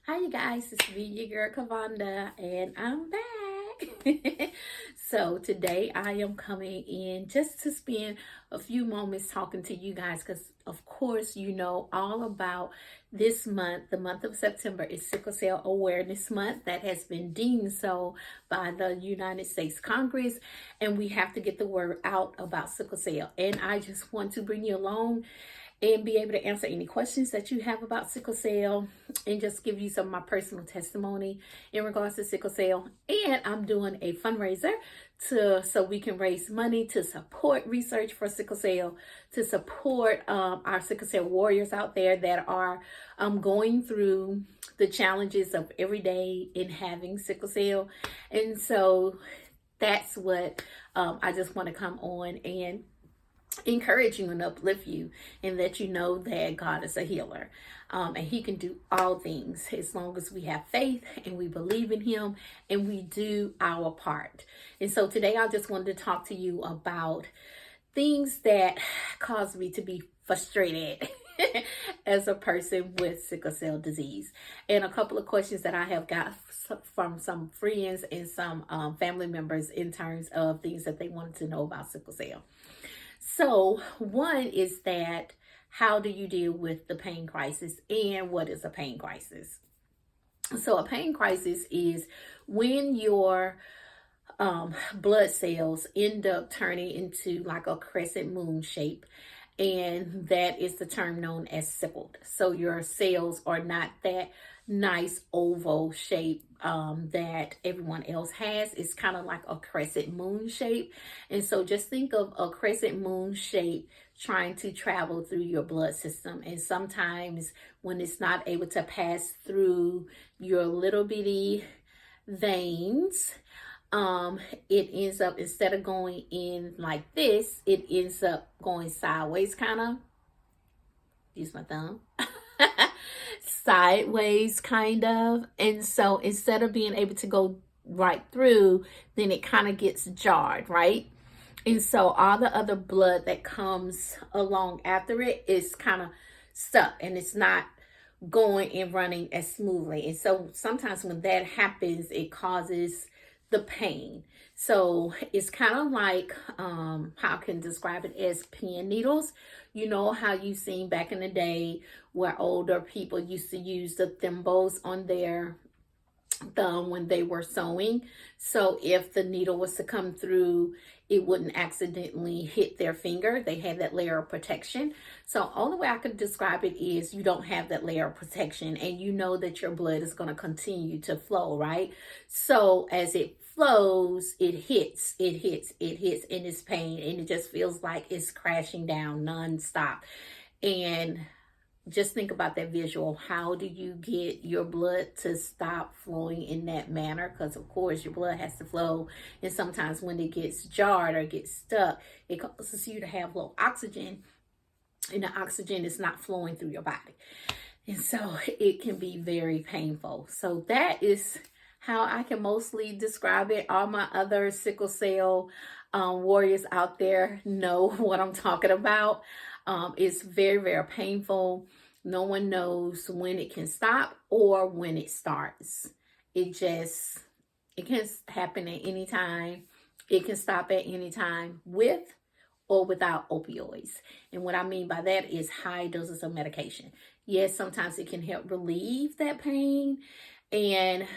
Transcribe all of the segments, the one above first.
Hi, you guys. It's me, your girl Kavanda, and I'm back. So today I am coming in just to spend a few moments talking to you guys because, of course, you know all about this month. The month of September is Sickle Cell Awareness Month that has been deemed so by the United States Congress, and we have to get the word out about sickle cell. And I just want to bring you along and be able to answer any questions that you have about sickle cell and just give you some of my personal testimony in regards to sickle cell. And I'm doing a fundraiser so we can raise money to support research for sickle cell, to support our sickle cell warriors out there that are going through the challenges of every day in having sickle cell. And so that's what I just want to come on and encourage you and uplift you and let you know that God is a healer, and he can do all things as long as we have faith and we believe in him and we do our part. And so today I just wanted to talk to you about things that cause me to be frustrated as a person with sickle cell disease, and a couple of questions that I have got from some friends and some family members in terms of things that they wanted to know about sickle cell. So one is that how do you deal with the pain crisis, and what is a pain crisis? So a pain crisis is when your blood cells end up turning into like a crescent moon shape, and that is the term known as sickled. So your cells are not that nice oval shape that everyone else has. It's kind of like a crescent moon shape. And so just think of a crescent moon shape trying to travel through your blood system. And sometimes when it's not able to pass through your little bitty veins, it ends up, instead of going in like this, it ends up going sideways, kind of. Use my thumb. Sideways, kind of. And so instead of being able to go right through, then it kind of gets jarred, right? And so all the other blood that comes along after it is kind of stuck, and it's not going and running as smoothly. And so sometimes when that happens, it causes the pain. So it's kind of like how I can describe it as pin needles. You know how you've seen back in the day where older people used to use the thimbles on their thumb when they were sewing. So if the needle was to come through, it wouldn't accidentally hit their finger. They had that layer of protection. So only way I could describe it is you don't have that layer of protection, and you know that your blood is going to continue to flow, right? So as it flows, it hits, and it's pain, and it just feels like it's crashing down nonstop. And just think about that visual. How do you get your blood to stop flowing in that manner? Because of course your blood has to flow, and sometimes when it gets jarred or gets stuck, it causes you to have low oxygen, and the oxygen is not flowing through your body, and so it can be very painful. So that is how I can mostly describe it. All my other sickle cell warriors out there know what I'm talking about. It's very, very painful. No one knows when it can stop or when it starts. It can happen at any time. It can stop at any time with or without opioids. And what I mean by that is high doses of medication. Yes, sometimes it can help relieve that pain, and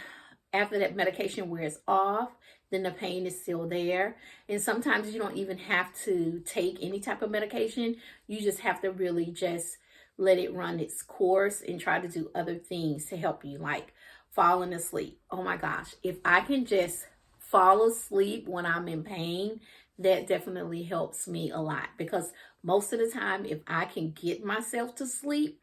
after that medication wears off, then the pain is still there. And sometimes you don't even have to take any type of medication. You just have to really just let it run its course and try to do other things to help you, like falling asleep. Oh my gosh, if I can just fall asleep when I'm in pain, that definitely helps me a lot, because most of the time, if I can get myself to sleep,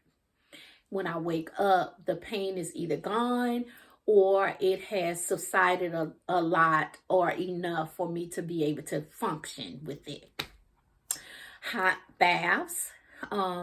when I wake up, the pain is either gone or it has subsided a lot or enough for me to be able to function with it. Hot baths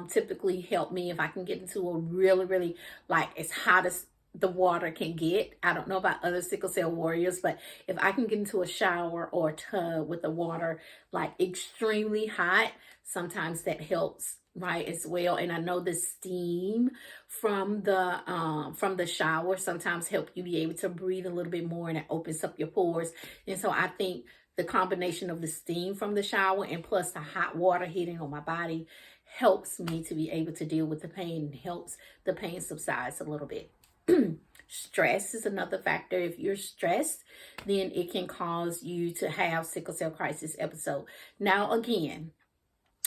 typically help me if I can get into a really, really, like, as hot as the water can get. I don't know about other sickle cell warriors, but if I can get into a shower or a tub with the water like extremely hot, sometimes that helps right, as well. And I know the steam from the shower sometimes help you be able to breathe a little bit more, and it opens up your pores. And so I think the combination of the steam from the shower and plus the hot water hitting on my body helps me to be able to deal with the pain and helps the pain subsides a little bit. Stress is another factor. If you're stressed, then it can cause you to have sickle cell crisis episode. Now, again,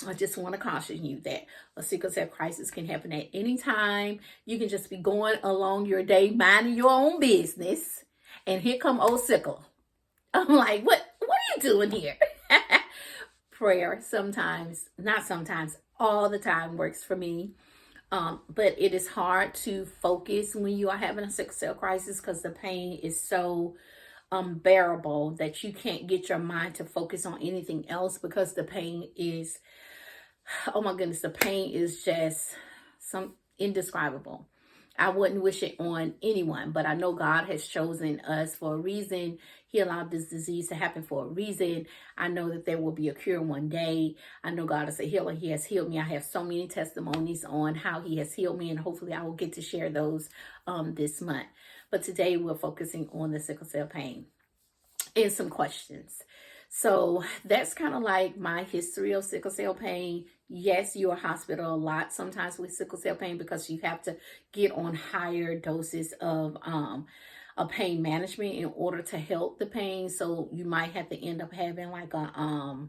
I just want to caution you that a sickle cell crisis can happen at any time. You can just be going along your day, minding your own business, and here come old sickle. I'm like, what are you doing here? Prayer sometimes, not sometimes, all the time works for me. But it is hard to focus when you are having a sickle cell crisis because the pain is so unbearable that you can't get your mind to focus on anything else because the pain is, oh my goodness, the pain is just indescribable. I wouldn't wish it on anyone, but I know God has chosen us for a reason. He allowed this disease to happen for a reason. I know that there will be a cure one day. I know God is a healer. He has healed me. I have so many testimonies on how he has healed me, and hopefully I will get to share those this month. But today we're focusing on the sickle cell pain and some questions. So that's kind of like my history of sickle cell pain. Yes, you're hospital a lot sometimes with sickle cell pain because you have to get on higher doses of pain management in order to help the pain. So you might have to end up having like a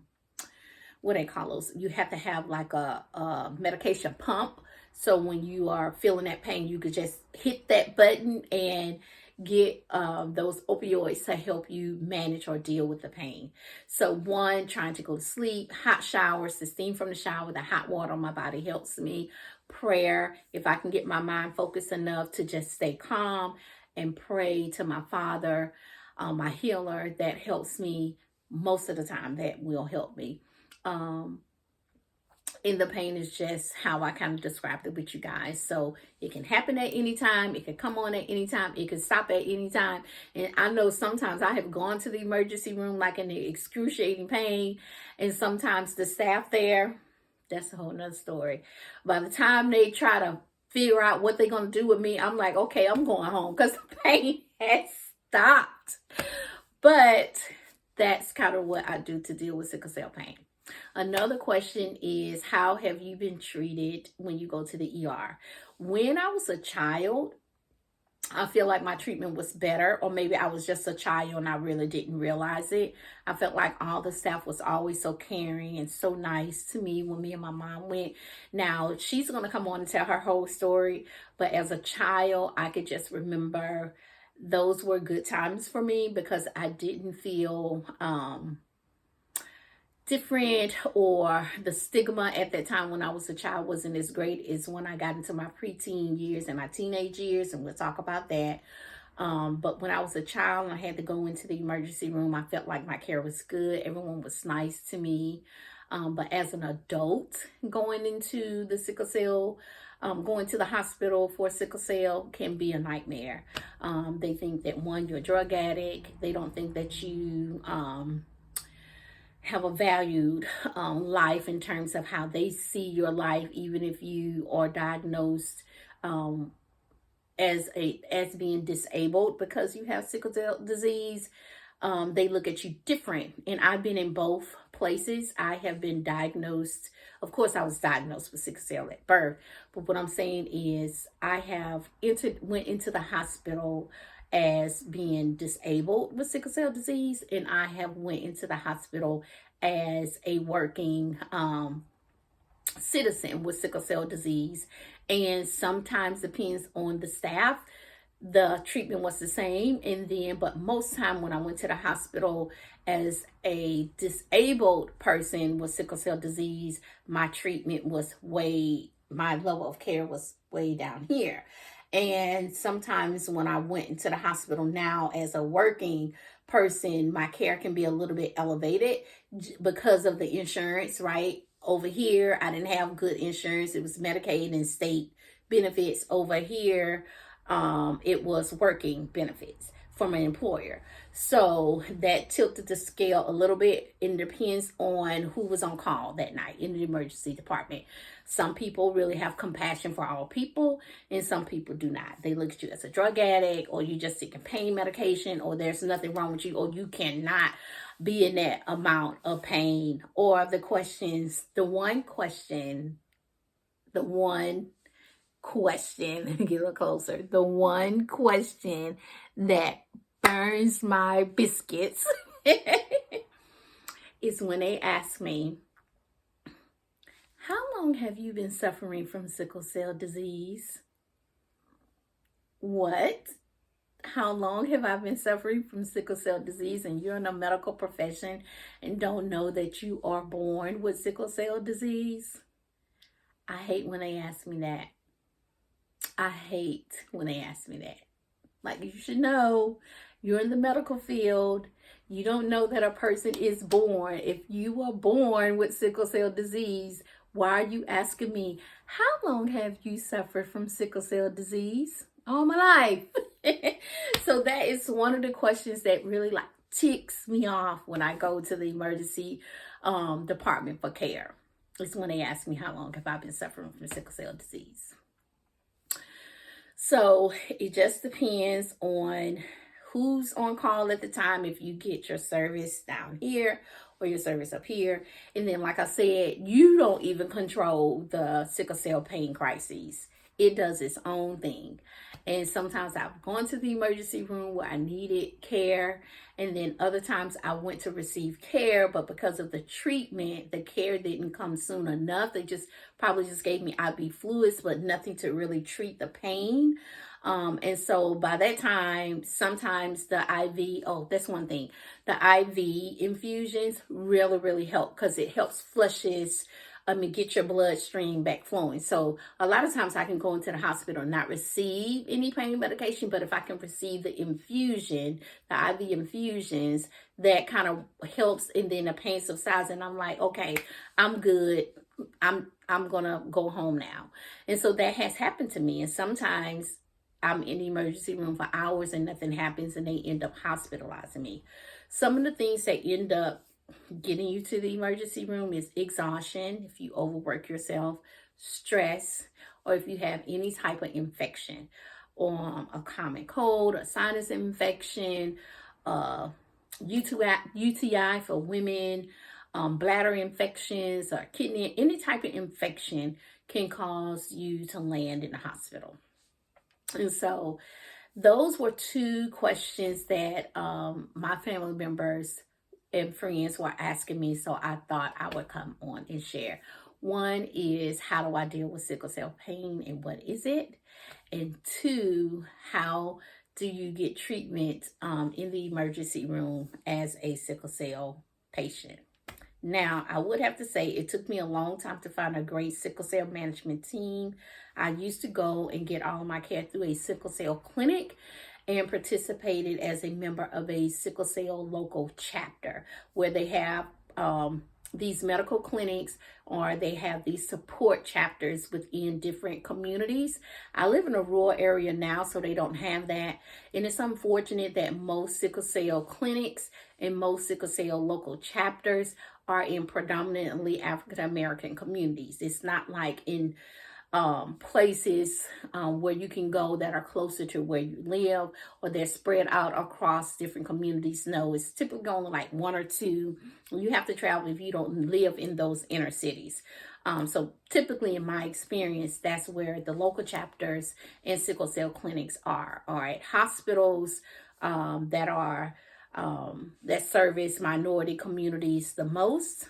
what they call those? You have to have like a medication pump. So when you are feeling that pain, you could just hit that button and get those opioids to help you manage or deal with the pain. So one, trying to go to sleep, hot showers, the steam from the shower, the hot water on my body helps me. Prayer, if I can get my mind focused enough to just stay calm and pray to my Father, my healer, that helps me most of the time. That will help me. And the pain is just how I kind of described it with you guys. So it can happen at any time. It can come on at any time. It can stop at any time. And I know sometimes I have gone to the emergency room like in the excruciating pain. And sometimes the staff there, that's a whole nother story. By the time they try to figure out what they're going to do with me, I'm like, okay, I'm going home because the pain has stopped. But that's kind of what I do to deal with sickle cell pain. Another question is, how have you been treated when you go to the ER? When I was a child, I feel like my treatment was better, or maybe I was just a child and I really didn't realize it. I felt like all the staff was always so caring and so nice to me when me and my mom went. Now, she's going to come on and tell her whole story, but as a child, I could just remember those were good times for me because I didn't feel different, or the stigma at that time when I was a child wasn't as great as when I got into my preteen years and my teenage years, and we'll talk about that. But when I was a child and I had to go into the emergency room, I felt like my care was good. Everyone was nice to me. But as an adult, going into the sickle cell, going to the hospital for sickle cell can be a nightmare. They think that, one, you're a drug addict. They don't think that you have a valued life in terms of how they see your life, even if you are diagnosed as being disabled because you have sickle cell disease. They look at you different. And I've been in both places. I have been diagnosed. Of course, I was diagnosed with sickle cell at birth. But what I'm saying is I have went into the hospital as being disabled with sickle cell disease, and I have went into the hospital as a working citizen with sickle cell disease. And sometimes depends on the staff, the treatment was the same. And then, but most time when I went to the hospital as a disabled person with sickle cell disease, my treatment was my level of care was way down here. And sometimes when I went into the hospital now as a working person, my care can be a little bit elevated because of the insurance, right? Over here, I didn't have good insurance. It was Medicaid and state benefits. Over here, it was working benefits. from an employer. So that tilted the scale a little bit. It depends on who was on call that night in the emergency department. Some people really have compassion for all people, and some people do not. They look at you as a drug addict, or you just taking pain medication, or there's nothing wrong with you, or you cannot be in that amount of pain. Or the questions, the one question, let me get a little closer. The one question that burns my biscuits is when they ask me, how long have you been suffering from sickle cell disease? What? How long have I been suffering from sickle cell disease? And you're in a medical profession and don't know that you are born with sickle cell disease? I hate when they ask me that. I hate when they ask me that. Like, you should know, you're in the medical field. You don't know that a person is born. If you were born with sickle cell disease, why are you asking me, how long have you suffered from sickle cell disease? All my life. So that is one of the questions that really like ticks me off when I go to the emergency department for care. It's when they ask me, how long have I been suffering from sickle cell disease? So it just depends on who's on call at the time, if you get your service down here or your service up here. And then, like I said, you don't even control the sickle cell pain crises. It does its own thing. And sometimes I've gone to the emergency room where I needed care. And then other times I went to receive care, but because of the treatment, the care didn't come soon enough. They probably just gave me IV fluids, but nothing to really treat the pain. And so by that time, sometimes the IV, that's one thing. The IV infusions really, really help because it helps get your bloodstream back flowing. So a lot of times I can go into the hospital and not receive any pain medication, but if I can receive the infusion, the IV infusions, that kind of helps, and then the pain subsides, and I'm like, okay, I'm good. I'm gonna go home now. And so that has happened to me. And sometimes I'm in the emergency room for hours and nothing happens, and they end up hospitalizing me. Some of the things that end up getting you to the emergency room is exhaustion, if you overwork yourself, stress, or if you have any type of infection, or a common cold, a sinus infection, UTI for women, bladder infections, or kidney, any type of infection can cause you to land in the hospital. And so those were two questions that my family members and friends were asking me, so I thought I would come on and share. One is, how do I deal with sickle cell pain and what is it? And two, how do you get treatment in the emergency room as a sickle cell patient? Now, I would have to say it took me a long time to find a great sickle cell management team. I used to go and get all of my care through a sickle cell clinic and participated as a member of a sickle cell local chapter, where they have these medical clinics, or they have these support chapters within different communities. I live in a rural area now, so they don't have that. And it's unfortunate that most sickle cell clinics and most sickle cell local chapters are in predominantly African American communities. It's not like in places where you can go that are closer to where you live, or they're spread out across different communities. No, it's typically only like one or two. You have to travel if you don't live in those inner cities. So typically, in my experience, that's where the local chapters and sickle cell clinics are at hospitals that service minority communities the most.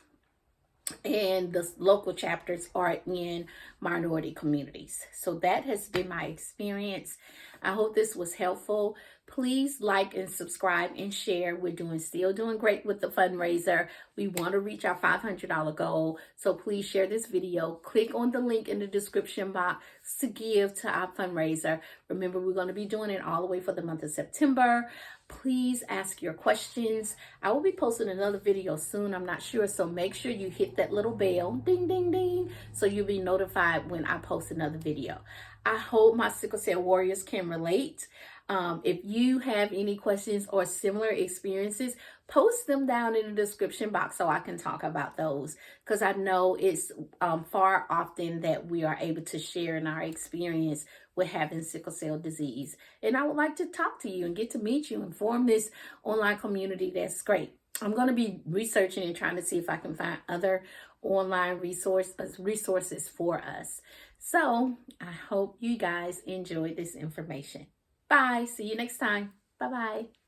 And the local chapters are in minority communities. So that has been my experience. I hope this was helpful. Please like and subscribe and share. We're still doing great with the fundraiser. We want to reach our $500 goal. So please share this video. Click on the link in the description box to give to our fundraiser. Remember, we're going to be doing it all the way for the month of September. Please ask your questions. I will be posting another video soon. I'm not sure. So make sure you hit that little bell, ding, ding, ding, so you'll be notified when I post another video. I hope my sickle cell warriors can relate. If you have any questions or similar experiences, post them down in the description box so I can talk about those, because I know it's far often that we are able to share in our experience with having sickle cell disease. And I would like to talk to you and get to meet you and form this online community that's great. I'm going to be researching and trying to see if I can find other online resources for us. So I hope you guys enjoyed this information. Bye. See you next time. Bye-bye.